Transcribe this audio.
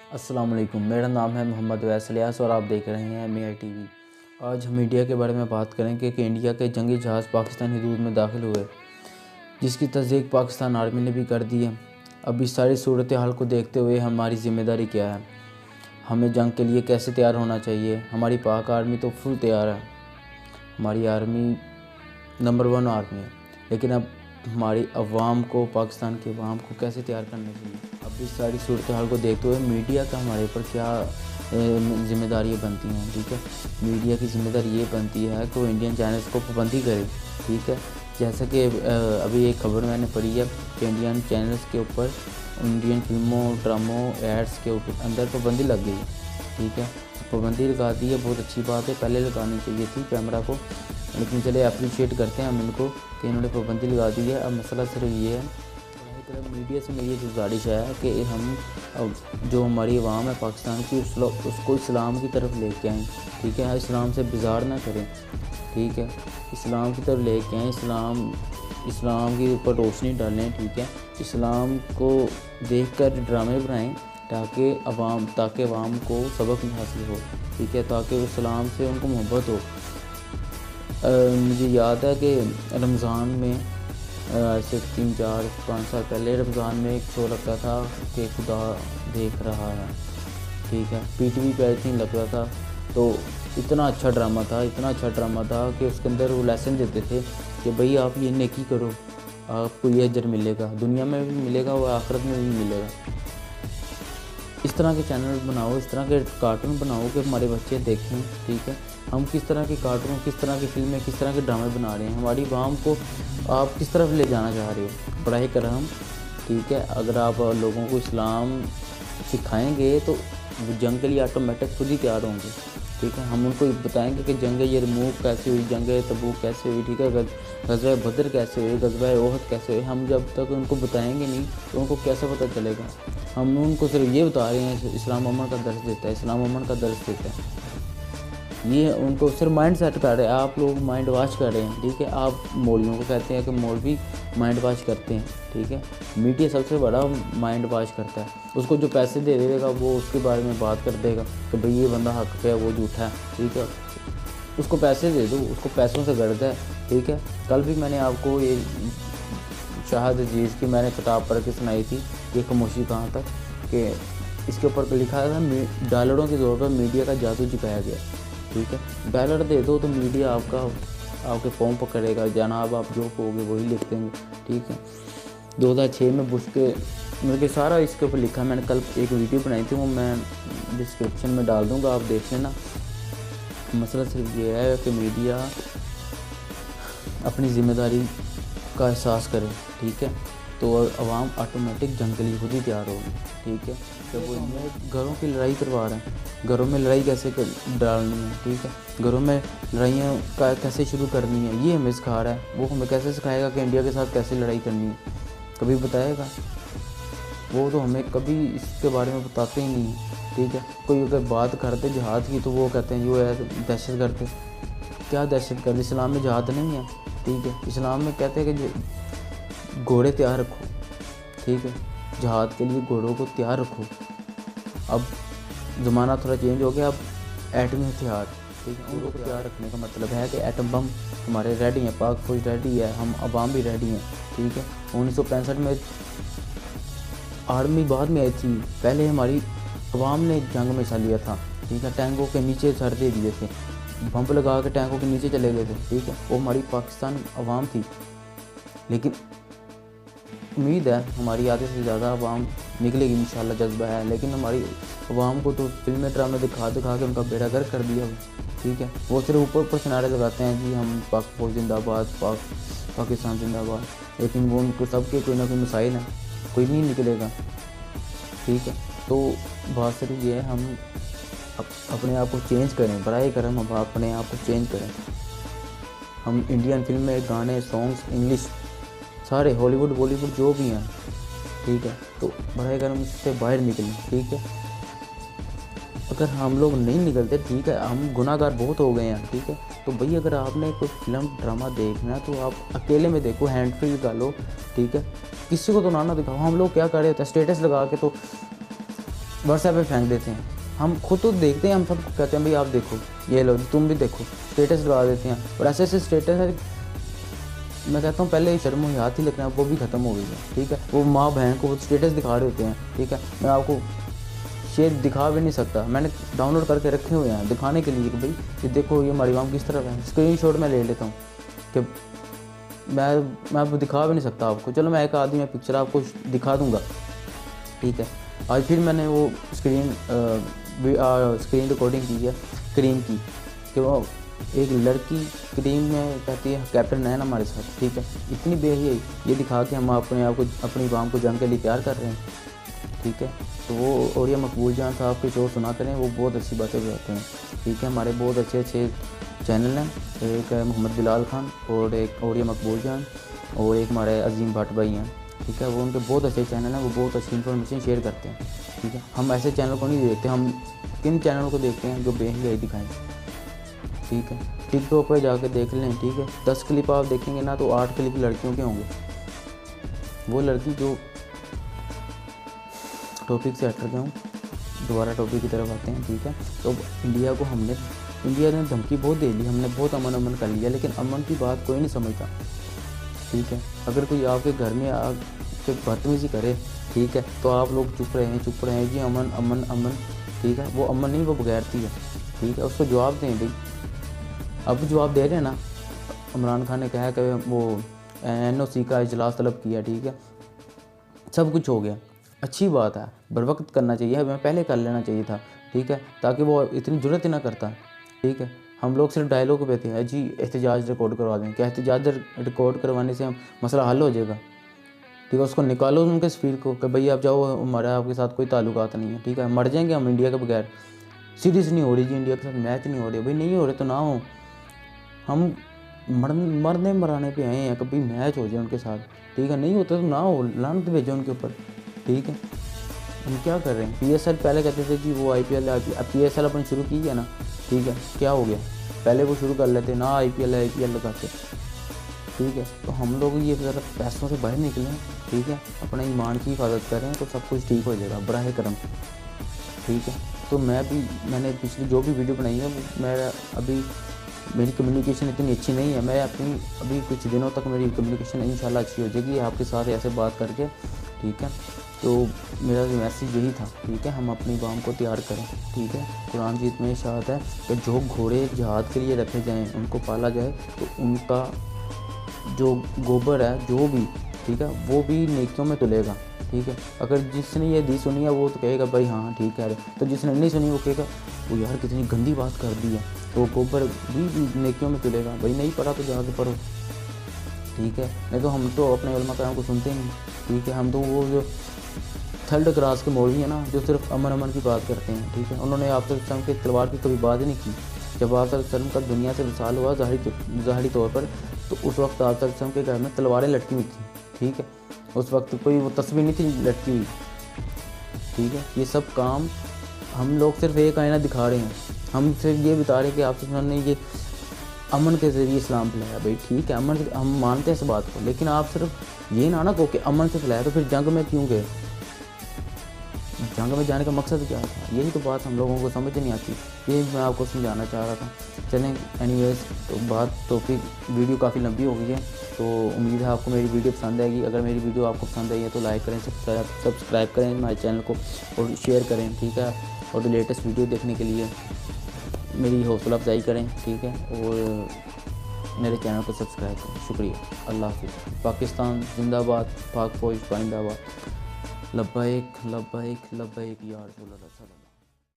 अस्सलाम वालेकुम। मेरा नाम है मोहम्मद अवैस इलियास और आप देख रहे हैं MI TV। आज हम इंडिया के बारे में बात करेंगे कि इंडिया के जंगी जहाज़ पाकिस्तानी हदूद में दाखिल हुए, जिसकी तस्दीक पाकिस्तान आर्मी ने भी कर दी है। अब इस सारी सूरत हाल को देखते हुए हमारी ज़िम्मेदारी क्या है, हमें जंग के लिए कैसे तैयार होना चाहिए। हमारी पाक आर्मी तो फुल तैयार है, हमारी आर्मी नंबर 1 आर्मी है, लेकिन अब हमारी अवाम को, पाकिस्तान की अवाम को कैसे तैयार करना चाहिए। अब इस सारी सूरत हाल को देखते हुए मीडिया का हमारे ऊपर क्या ज़िम्मेदारियाँ बनती हैं। ठीक है, मीडिया की ज़िम्मेदारी ये बनती है कि वो इंडियन चैनल्स को पाबंदी करे। ठीक है, जैसा कि अभी एक खबर मैंने पढ़ी है कि इंडियन चैनल्स के ऊपर इंडियन फिल्मों, ड्रामों, एड्स के ऊपर अंदर पाबंदी लग गई। ठीक है, पाबंदी लगा दी है, बहुत अच्छी बात है, पहले लगानी चाहिए थी कैमरा को, लेकिन चले अप्रिशिएट करते हैं हम इनको कि इन्होंने पाबंदी लगा दी है। अब मसला सिर्फ ये है, मीडिया से मेरी गुजारिश है कि हम जो हमारी आवाम है पाकिस्तान की उसको इस्लाम की तरफ लेके आएँ। ठीक है, इस्लाम से बिजार ना करें। ठीक है, इस्लाम की तरफ लेके आएँ, इस्लाम के ऊपर रोशनी डालें। ठीक है, इस्लाम को देखकर ड्रामे बनाएं ताकि अवाम को सबक हासिल हो। ठीक है, ताकि इस्लाम से उनको मोहब्बत हो। मुझे याद है कि रमज़ान में ऐसे 3-4-5 साल पहले रमज़ान में एक शो लगता था कि खुदा देख रहा है। ठीक है, PTV पे आई थिंक लगता था, तो इतना अच्छा ड्रामा था कि उसके अंदर वो लेसन देते थे कि भाई आप ये नेकी करो, आपको ये अजर मिलेगा, दुनिया में भी मिलेगा और आखिरत में भी मिलेगा। इस तरह के चैनल बनाओ, इस तरह के कार्टून बनाओ कि हमारे बच्चे देखें। ठीक है, हम किस तरह के कार्टून, किस तरह की फिल्में, किस तरह के ड्रामे बना रहे हैं, हमारी आवाम को आप किस तरफ ले जाना चाह रहे हो, पढ़ाई कर हम। ठीक है, अगर आप लोगों को इस्लाम सिखाएंगे तो वो जंग के लिए ऑटोमेटिक खुद ही तैयार होंगे। ठीक है, हम उनको बताएंगे कि जंग यरमूक कैसे हुई, जंग तबूक कैसे हुई। ठीक है, ग़ज़वा बदर कैसे हुई, ग़ज़वा ओहद कैसे हुई। हम जब तक उनको बताएंगे नहीं तो उनको कैसे पता चलेगा। हम उनको सिर्फ ये बता रहे हैं इस्लाम अमन का दर्स देता है, इस्लाम अमन का दर्स देता है। ये उनको सिर्फ माइंड सेट कर रहे हैं, आप लोग माइंड वॉश कर रहे हैं। ठीक है, आप मौलवियों को कहते हैं कि मौलवी माइंड वॉश करते हैं। ठीक है, मीडिया सबसे बड़ा माइंड वॉश करता है। उसको जो पैसे दे देगा वो उसके बारे में बात कर देगा कि भाई ये बंदा हक पे है, वो झूठा है। ठीक है, उसको पैसे दे दो, उसको पैसों से गर्द है। ठीक है, कल भी मैंने आपको ये शाहद अजीज़ की मैंने किताब पढ़ के सुनाई थी, ये खामोशी कहाँ तक, कि इसके ऊपर लिखा था डॉलरों के ज़ोर पर मीडिया का जादू चुकाया गया। ठीक है, डॉलर दे दो तो मीडिया आपके फॉर्म पकड़ेगा, जनाब आप जो कहोगे वही लिख देंगे। ठीक है, 2006 में बुश के मतलब कि सारा इसके ऊपर लिखा है। मैंने कल एक वीडियो बनाई थी, वो मैं डिस्क्रिप्शन में डाल दूँगा, आप देख लेना। मसला सिर्फ ये है कि मीडिया अपनी ज़िम्मेदारी का एहसास करे। ठीक है, तो अवाम ऑटोमेटिक जंग के लिए खुद ही तैयार होगी। ठीक है, जब वो घरों की लड़ाई करवा रहे हैं, घरों में लड़ाई कैसे डालनी है। ठीक है, घरों में लड़ाइयाँ कैसे शुरू करनी है, ये हमें सिखा रहा है। वो हमें कैसे सिखाएगा कि इंडिया के साथ कैसे लड़ाई करनी है, कभी बताएगा? वो तो हमें कभी इसके बारे में बताते ही नहीं। ठीक है, कोई अगर बात करते जिहाद की तो वो कहते हैं जो है दहशतगर्द। क्या दहशतगर्द? इस्लाम में जिहाद नहीं है। ठीक है, इस्लाम में कहते हैं कि घोड़े तैयार रखो। ठीक है, जिहाद के लिए घोड़ों को तैयार रखो। अब ज़माना थोड़ा चेंज हो गया, अब एटमी हथियार। ठीक है, उनको तैयार रखने का मतलब है कि एटम बम हमारे रेडी हैं, पाक फौज रेडी है, हम अवाम भी रेडी हैं। ठीक है, 1965 में आर्मी बाद में आई थी, पहले हमारी अवाम ने जंग में हिस्सा लिया था। ठीक है, टैंकों के नीचे सर दे दिए थे, बम लगा के टैंकों के नीचे चले गए थे। ठीक है, वो हमारी पाकिस्तान अवाम थी, लेकिन उम्मीद है हमारी आधे से ज़्यादा अवाम निकलेगी इंशाल्लाह, जज्बा है। लेकिन हमारी अवाम को तो फिल्में ड्रामे दिखा के उनका बेड़ा गर्क कर दिया। ठीक है, वो सिर्फ ऊपर नारे लगाते हैं कि हम पाक फौज जिंदाबाद, पाकिस्तान जिंदाबाद, लेकिन वो उनको सबके कोई ना कोई मसाइल हैं, कोई नहीं निकलेगा। ठीक है, तो बात सिर्फ ये है हम अपने आप को चेंज करें, बराए करम हम अपने आप को चेंज करें। हम इंडियन फिल्में, गाने, सॉन्ग्स, इंग्लिश सारे, हॉलीवुड बॉलीवुड जो भी हैं। ठीक है, तो बराए करम इससे बाहर निकलें। ठीक है, अगर हम लोग नहीं निकलते, ठीक है, हम गुनाहगार बहुत हो गए हैं। ठीक है, तो भाई अगर आपने कोई फिल्म ड्रामा देखना है तो आप अकेले में देखो, हैंड फ्री निकालो। ठीक है, किसी को तो ना दिखाओ। हम लोग क्या कर रहे होते हैं, स्टेटस लगा के तो व्हाट्सएप पे फेंक देते हैं। हम खुद तो देखते हैं, हम सब कहते हैं भाई आप देखो, ये लो तुम भी देखो, स्टेटस लगा देते हैं। और ऐसे ऐसे स्टेटस है, मैं कहता हूँ पहले शर्म और याद ही लगना है, वो भी ख़त्म हो गई है। ठीक है, वो माँ बहन को वो स्टेटस दिखा रहे होते हैं। ठीक है, मैं आपको शेयर दिखा भी नहीं सकता, मैंने डाउनलोड करके रखे हुए हैं दिखाने के लिए कि भाई ये देखो ये हमारी माम किस तरह है। स्क्रीनशॉट मैं ले लेता हूँ कि मैं अब दिखा भी नहीं सकता आपको। चलो मैं एक आदमी में पिक्चर आपको दिखा दूँगा। ठीक है, आज फिर मैंने वो स्क्रीन रिकॉर्डिंग की है क्रीम की, कि वो एक लड़की क्रीम में कहती है कैप्टन है ना हमारे साथ। ठीक है, इतनी बेहयाई ये दिखा के हम अपने आप को अपनी बाम को जंग के लिए तैयार कर रहे हैं। ठीक है, तो वो और ये मकबूल जान साहब के शो सुना करें, वो बहुत अच्छी बातें बताते हैं। ठीक है, हमारे बहुत अच्छे अच्छे चैनल हैं, एक है मोहम्मद बिलाल खान और एक और ये मकबूल जान और एक हमारे अजीम भट्ट भाई हैं। ठीक है, वो उनके बहुत अच्छे चैनल हैं, वो बहुत अच्छी इन्फॉर्मेशन शेयर करते हैं। ठीक है, हम ऐसे चैनल को नहीं देखते, हम किन चैनलों को देखते हैं जो बेहयाई दिखाएं। ठीक है, टिकटॉक पे जाके देख लें। ठीक है, 10 क्लिप आप देखेंगे ना तो 8 क्लिप लड़कियों के होंगे। वो लड़की जो टॉपिक से हट रहे हूँ, दोबारा टॉपिक की तरफ आते हैं। ठीक है, तो इंडिया ने धमकी बहुत दे ली, हमने बहुत अमन कर लिया, लेकिन अमन की बात कोई नहीं समझता। ठीक है, अगर कोई आपके घर में आके बदतमीजी करे, ठीक है, तो आप लोग चुप रहें जी, अमन अमन अमन। ठीक है, वो अमन नहीं, वो बगैरती है। ठीक है, उसको जवाब दें भाई। अब जवाब दे रहे हैं ना, इमरान खान ने कहा कि वो NOC का इजलास तलब किया। ठीक है, सब कुछ हो गया, अच्छी बात है, बर वक्त करना चाहिए, हमें पहले कर लेना चाहिए था। ठीक है, ताकि वो इतनी ज़रूरत ही ना करता। ठीक है, हम लोग सिर्फ डायलॉग पे थे जी एहतजाज रिकॉर्ड करवा दें, क्या एहतजाज रिकॉर्ड करवाने से हम मसला हल हो जाएगा? ठीक है, उसको निकालो उनके स्पीड को कि भाई आप जाओ, हमारा आपके साथ कोई ताल्लुकात नहीं है। ठीक है, मर जाएंगे हम इंडिया के बगैर। सीरीज़ नहीं हो रही जी, इंडिया के साथ मैच नहीं हो रहे, भाई नहीं हो रहे तो ना हो, हम मरने मराने पे आए हैं, कभी मैच हो जाए उनके साथ। ठीक है, नहीं होता तो ना हो, लानत भेजो उनके ऊपर। ठीक है, हम क्या कर रहे हैं? PSL पहले कहते थे कि वो IPL अब PSL अपन शुरू की है ना। ठीक है, क्या हो गया? पहले वो शुरू कर लेते ना, IPL लगाते। ठीक है, तो हम लोग ये ज़रा पैसों से बाहर निकलें। ठीक है, अपने ईमान की हिफाजत करें तो सब कुछ ठीक हो जाएगा, बराह करम। ठीक है, तो मैंने पिछली जो भी वीडियो बनाई है, मेरी कम्युनिकेशन इतनी अच्छी नहीं है। मैं अभी कुछ दिनों तक मेरी कम्युनिकेशन इंशाल्लाह अच्छी हो जाएगी आपके साथ ऐसे बात करके। ठीक है, तो मेरा मैसेज यही था। ठीक है, हम अपनी बाम को तैयार करें। ठीक है, कुरान जीत में इरशाद है कि जो घोड़े जिहाद के लिए रखे जाएँ, उनको पाला जाए, तो उनका जो गोबर है जो भी, ठीक है, वो भी नेकियों में तुलेगा। ठीक है, अगर जिसने ये दी सुनी है वो तो कहेगा भाई हाँ ठीक है, तो जिसने नहीं सुनी वो कहेगा वो यार कितनी गंदी बात कर दी है, तो गोबर भी नेकियों में तुलेगा। भाई नहीं पढ़ा तो जाके पढ़ो। ठीक है, नहीं तो हम तो अपने उलमा कराम को सुनते नहीं। ठीक है, हम तो वो जो थर्ड क्लास के मौलवी हैं ना, जो सिर्फ अमन की बात करते हैं। ठीक है, उन्होंने आप सल्लम के तलवार की कभी बात ही नहीं की। जब आप सल्लम का दुनिया से विसाल हुआ ज़ाहिरी तौर पर, तो उस वक्त आप सल्लम के घर में तलवारें लटकी हुई थी। ठीक है, उस वक्त कोई वो तस्वीर नहीं थी लटकी हुई। ठीक है, ये सब काम हम लोग सिर्फ एक आईना दिखा रहे हैं, हम सिर्फ ये बता रहे हैं कि आप सल्लम ने ये अमन के ज़रिए इस्लाम फैलाया। भाई ठीक है, अमन हम मानते हैं इस बात को, लेकिन आप सिर्फ ये ना कहो कि अमन से फैलाया, तो फिर जंग में क्यों गए? जंग में जाने का मकसद क्या था? यही तो बात हम लोगों को समझ नहीं आती, यही मैं आपको समझाना चाह रहा था। चलें एनीवेज, तो फिर वीडियो काफ़ी लंबी हो गई है, तो उम्मीद है आपको मेरी वीडियो पसंद आएगी। अगर मेरी वीडियो आपको पसंद आई है तो लाइक करें, सब्सक्राइब करें हमारे चैनल को और शेयर करें। ठीक है, और लेटेस्ट वीडियो देखने के लिए मेरी हौसला अफजाई करें। ठीक है, और मेरे चैनल को सब्सक्राइब करें। शुक्रिया, अल्लाह हाफ़िज़। पाकिस्तान जिंदाबाद, पाक फौज पाइंदाबाद। लब्बैक लब्बैक लब्बैक या रसूल अल्लाह।